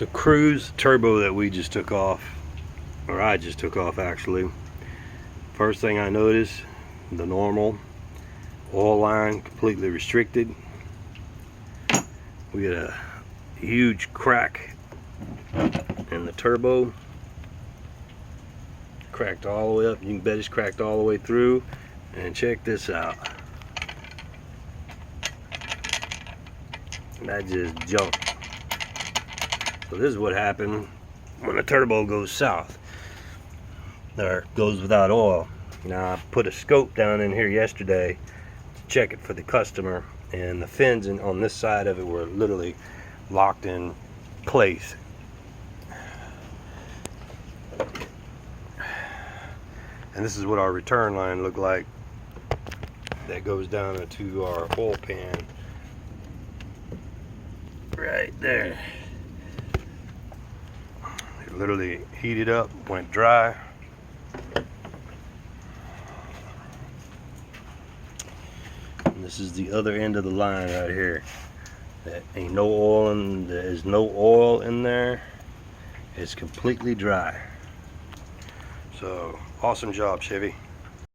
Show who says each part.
Speaker 1: So Cruze turbo that we just took off, or I just took off actually. First thing I noticed, the normal oil line completely restricted. We had a huge crack in the turbo. Cracked all the way up. You can bet it's cracked all the way through. And check this out. That just jumped. So this is what happened when the turbo goes south, or goes without oil. Now I put a scope down in here yesterday to check it for the customer, and the fins on this side of it were literally locked in place. And this is what our return line looked like. That goes down into our oil pan right there. It literally heated up, went dry. And this is the other end of the line right here. That ain't no oil, and there's no oil in there. It's completely dry. So awesome job, Chevy.